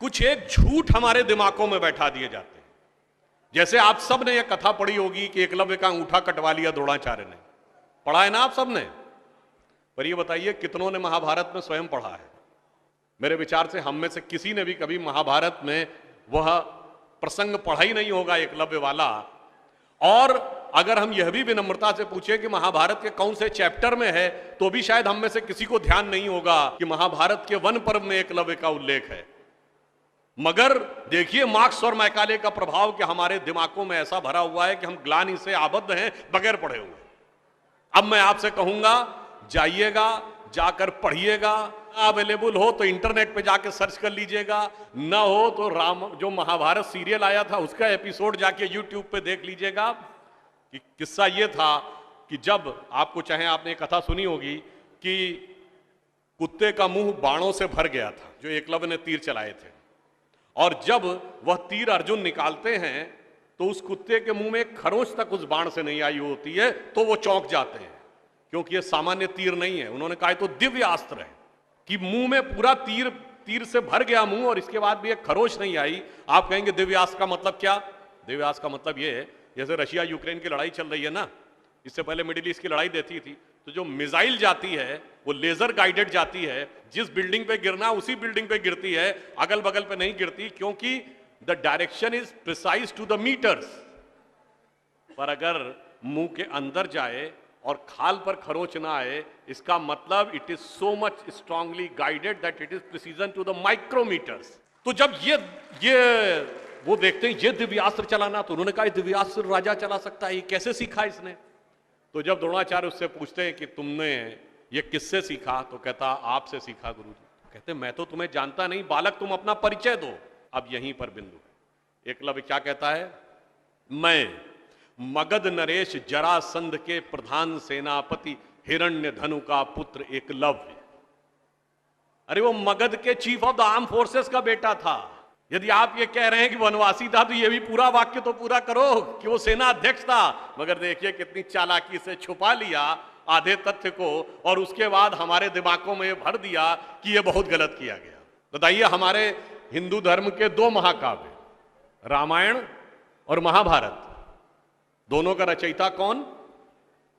कुछ एक झूठ हमारे दिमागों में बैठा दिए जाते हैं। जैसे आप सब ने यह कथा पढ़ी होगी कि एकलव्य का अंगूठा कटवा लिया द्रोणाचार्य ने, पढ़ा है ना आप सब ने? पर यह बताइए कितनों ने महाभारत में स्वयं पढ़ा है? मेरे विचार से हम में से किसी ने भी कभी महाभारत में वह प्रसंग पढ़ा ही नहीं होगा एकलव्य वाला। और अगर हम यह भी विनम्रता से पूछें कि महाभारत के कौन से चैप्टर में है, तो भी शायद हम में से किसी को ध्यान नहीं होगा कि महाभारत के वन पर्व में एकलव्य का उल्लेख है। मगर देखिए मार्क्स और मैकाले का प्रभाव कि हमारे दिमागों में ऐसा भरा हुआ है कि हम ग्लानि से आबद्ध हैं बगैर पढ़े हुए। अब मैं आपसे कहूंगा, जाइएगा, जाकर पढ़िएगा। अवेलेबल हो तो इंटरनेट पे जाके सर्च कर लीजिएगा, ना हो तो जो महाभारत सीरियल आया था उसका एपिसोड जाके यूट्यूब पे देख लीजिएगा। कि किस्सा ये था कि जब आपको, चाहे आपने कथा सुनी होगी कि कुत्ते का मुंह बाणों से भर गया था जो एकलव्य ने तीर चलाए थे, और जब वह तीर अर्जुन निकालते हैं तो उस कुत्ते के मुंह में एक खरोंच तक उस बाण से नहीं आई होती है, तो वो चौंक जाते हैं क्योंकि ये सामान्य तीर नहीं है। उन्होंने कहा तो दिव्य अस्त्र है कि मुंह में पूरा तीर से भर गया मुंह और इसके बाद भी एक खरोंच नहीं आई। आप कहेंगे दिव्यास्त्र का मतलब क्या? दिव्यास्त्र का मतलब ये है, जैसे रशिया यूक्रेन की लड़ाई चल रही है ना, इससे पहले मिडिल ईस्ट की लड़ाई देती थी, तो जो मिसाइल जाती है वो लेजर गाइडेड जाती है, जिस बिल्डिंग पे गिरना उसी बिल्डिंग पे गिरती है, अगल बगल पे नहीं गिरती, क्योंकि the direction is precise to the meters. पर अगर मुंह के अंदर जाए और खाल पर खरोंच ना आए, इसका मतलब it is so much strongly guided that it is precision to the micrometers. तो जब ये वो देखते हैं ये दिव्यास्त्र चलाना, तो उन्होंने कहा दिव्यास्त्र राजा चला सकता है, ये कैसे सीखा इसने? तो जब द्रोणाचार्य उससे पूछते हैं कि तुमने ये किससे सीखा, तो कहता आपसे सीखा गुरुजी। कहते मैं तो तुम्हें जानता नहीं बालक, तुम अपना परिचय दो। अब यहीं पर बिंदु है। एकलव्य क्या कहता है? मैं मगध नरेश जरासंध के प्रधान सेनापति हिरण्यधनु का पुत्र एकलव्य। अरे वो मगध के chief of the arm forces का बेटा था। यदि आप ये कह रहे हैं कि वनवासी था, तो ये भी पूरा वाक्य तो पूरा करो कि वो सेना अध्यक्ष था। मगर देखिए कितनी चालाकी से छुपा लिया आधे तथ्य को, और उसके बाद हमारे दिमागों में भर दिया कि ये बहुत गलत किया गया। बताइए, हमारे हिंदू धर्म के दो महाकाव्य, रामायण और महाभारत, दोनों का रचयिता कौन?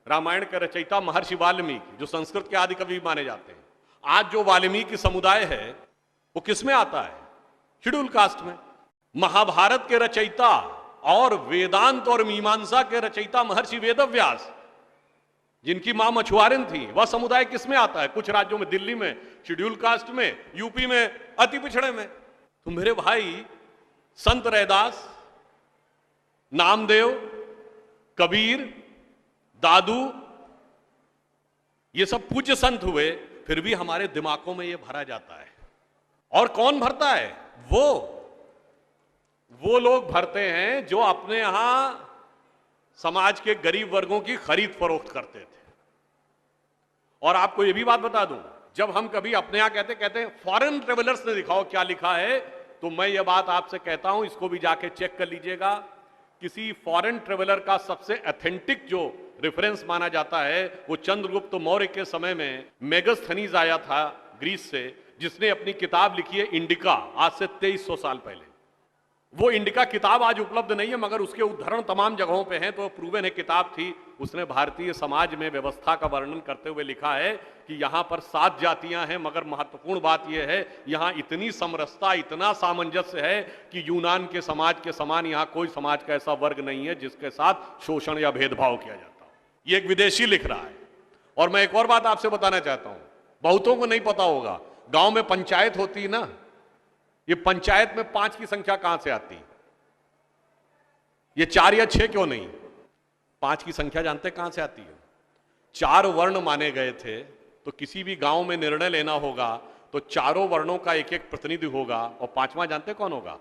रामायण का रचयिता महर्षि वाल्मीकि, जो संस्कृत के आदि कवि माने जाते हैं। आज जो वाल्मीकि समुदाय है वो किसमें आता है? शेड्यूल कास्ट में। महाभारत के रचयिता और वेदांत और मीमांसा के रचयिता महर्षि वेदव्यास, जिनकी मां मछुआरिन थी, वह समुदाय किसमें आता है? कुछ राज्यों में, दिल्ली में शेड्यूल कास्ट में, यूपी में अति पिछड़े में। तो मेरे भाई, संत रैदास, नामदेव, कबीर, दादू, ये सब पूज्य संत हुए, फिर भी हमारे दिमागों में ये भरा जाता है। और कौन भरता है? वो लोग भरते हैं जो अपने यहां समाज के गरीब वर्गों की खरीद फरोख्त करते थे। और आपको यह भी बात बता दूं, जब हम कभी अपने यहां कहते हैं फॉरेन ट्रेवलर्स ने दिखाओ क्या लिखा है, तो मैं यह बात आपसे कहता हूं, इसको भी जाके चेक कर लीजिएगा। किसी फॉरेन ट्रेवलर का सबसे ऑथेंटिक जो रेफरेंस माना जाता है, वो चंद्रगुप्त मौर्य के समय में मेगस्थनीज आया था ग्रीस से, जिसने अपनी किताब लिखी है इंडिका, आज से 2300 साल पहले। वो इंडिका किताब आज उपलब्ध नहीं है, मगर उसके उद्धरण तमाम जगहों पे हैं, तो प्रूवन है किताब थी। उसने भारतीय समाज में व्यवस्था का वर्णन करते हुए लिखा है कि यहां पर 7 जातियां हैं, मगर महत्वपूर्ण बात यह है यहां इतनी समरसता, इतना सामंजस्य है कि यूनान के समाज के समान यहां कोई समाज का ऐसा वर्ग नहीं है जिसके साथ शोषण या भेदभाव किया जाता हो। ये एक विदेशी लिख रहा है। और मैं एक और बात आपसे बताना चाहता हूं, बहुतों को नहीं पता होगा, गांव में पंचायत होती है ना, ये पंचायत में 5 की संख्या कहां से आती? ये 4 या 6 क्यों नहीं? 5 की संख्या जानते कहां से आती है? 4 वर्ण माने गए थे, तो किसी भी गांव में निर्णय लेना होगा तो चारों वर्णों का एक एक प्रतिनिधि होगा, और 5वां जानते कौन होगा?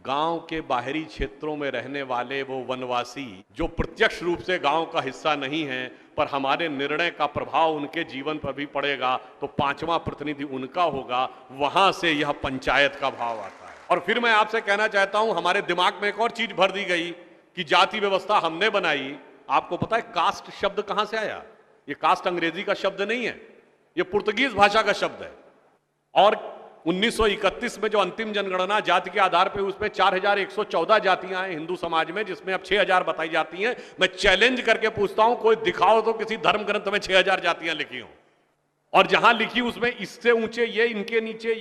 गांव के बाहरी क्षेत्रों में रहने वाले वो वनवासी जो प्रत्यक्ष रूप से गांव का हिस्सा नहीं है, पर हमारे निर्णय का प्रभाव उनके जीवन पर भी पड़ेगा, तो 5वां प्रतिनिधि उनका होगा। वहां से यह पंचायत का भाव आता है। और फिर मैं आपसे कहना चाहता हूं, हमारे दिमाग में एक और चीज भर दी गई कि जाति व्यवस्था हमने बनाई। आपको पता है कास्ट शब्द कहां से आया? ये कास्ट अंग्रेजी का शब्द नहीं है, ये पुर्तगीज भाषा का शब्द है। और 1931 में जो अंतिम जनगणना जाति के आधार पर, उसमें 4114 जातियां हैं हिंदू समाज में, जिसमें अब 6000 बताई जाती हैं। मैं चैलेंज करके पूछता हूं, कोई दिखाओ तो किसी धर्म ग्रंथ में 6000 जातियां लिखी हों, और जहां लिखी उसमें इससे ऊंचे ये, इनके नीचे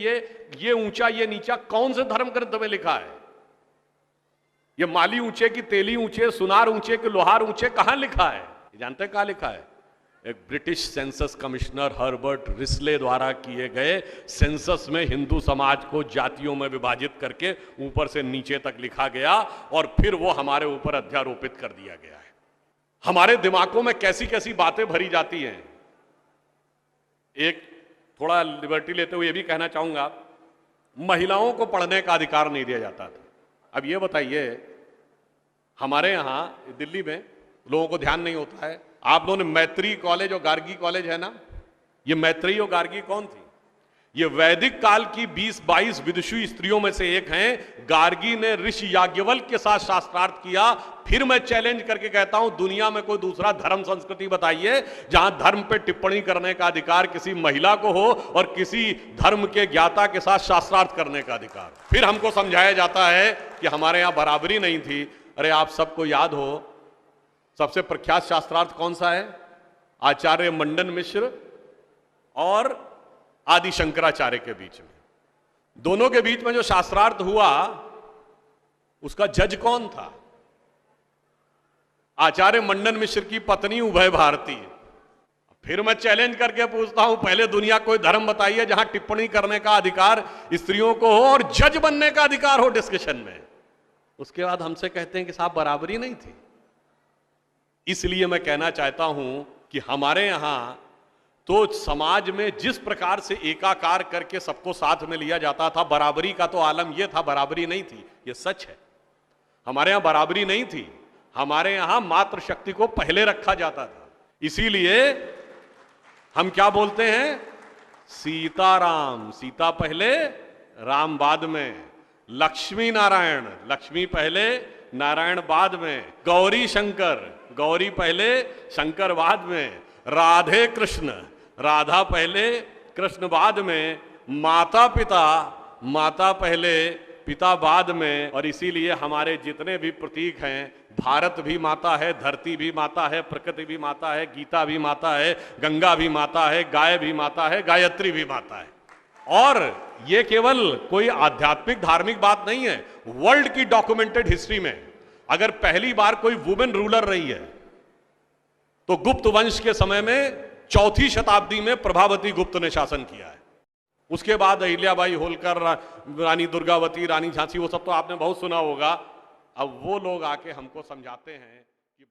ये ऊंचा ये नीचा, कौन से धर्म ग्रंथ में लिखा है? ये माली ऊंचे की तेली ऊंचे, सुनार ऊंचे कि लोहार ऊंचे, कहां लिखा है? जानते हैं कहां लिखा है? एक British census commissioner Herbert Risley द्वारा किए गए सेंसस में हिंदू समाज को जातियों में विभाजित करके ऊपर से नीचे तक लिखा गया, और फिर वो हमारे ऊपर अध्यारोपित कर दिया गया है। हमारे दिमागों में कैसी कैसी बातें भरी जाती हैं। एक थोड़ा लिबर्टी लेते हुए ये भी कहना चाहूंगा, महिलाओं को पढ़ने का अधिकार नहीं दिया जाता था। अब ये बताइए, हमारे यहां दिल्ली में लोगों को ध्यान नहीं होता है, आप लोगों ने मैत्री कॉलेज और गार्गी कॉलेज है ना, ये मैत्री और गार्गी कौन थी? ये वैदिक काल की 20-22 विदुषी स्त्रियों में से एक हैं। गार्गी ने ऋषि याज्ञवल्क्य के साथ शास्त्रार्थ किया। फिर मैं चैलेंज करके कहता हूं, दुनिया में कोई दूसरा धर्म संस्कृति बताइए जहां धर्म पे टिप्पणी करने का अधिकार किसी महिला को हो और किसी धर्म के ज्ञाता के साथ शास्त्रार्थ करने का अधिकार। फिर हमको समझाया जाता है कि हमारे यहां बराबरी नहीं थी। अरे आप सबको याद हो, सबसे प्रख्यात शास्त्रार्थ कौन सा है? आचार्य मंडन मिश्र और आदि शंकराचार्य के बीच में। दोनों के बीच में जो शास्त्रार्थ हुआ, उसका जज कौन था? आचार्य मंडन मिश्र की पत्नी उभय भारती। फिर मैं चैलेंज करके पूछता हूं, पहले दुनिया कोई धर्म बताइए जहां टिप्पणी करने का अधिकार स्त्रियों को हो और जज बनने का अधिकार हो डिस्कशन में। उसके बाद हमसे कहते हैं कि साहब बराबरी नहीं थी। इसलिए मैं कहना चाहता हूं कि हमारे यहां तो समाज में जिस प्रकार से एकाकार करके सबको साथ में लिया जाता था, बराबरी का तो आलम यह था, बराबरी नहीं थी, यह सच है। हमारे यहां बराबरी नहीं थी। हमारे यहां मातृशक्ति को पहले रखा जाता था। इसीलिए हम क्या बोलते हैं? सीताराम, सीता पहले राम बाद में। लक्ष्मी नारायण, लक्ष्मी पहले नारायण बाद में। गौरी शंकर, गौरी पहले शंकर बाद में। राधे कृष्ण, राधा पहले कृष्ण बाद में। माता पिता, माता पहले पिता बाद में। और इसीलिए हमारे जितने भी प्रतीक हैं, भारत भी माता है, धरती भी माता है, प्रकृति भी माता है, गीता भी माता है, गंगा भी माता है, गाय भी माता है, गायत्री भी माता है। और ये केवल कोई आध्यात्मिक धार्मिक बात नहीं है। वर्ल्ड की डॉक्यूमेंटेड हिस्ट्री में अगर पहली बार कोई वुमेन रूलर रही है तो गुप्त वंश के समय में 4वीं शताब्दी में प्रभावती गुप्त ने शासन किया है। उसके बाद अहिल्याबाई होलकर, रानी दुर्गावती, रानी झांसी, वो सब तो आपने बहुत सुना होगा। अब वो लोग आके हमको समझाते हैं कि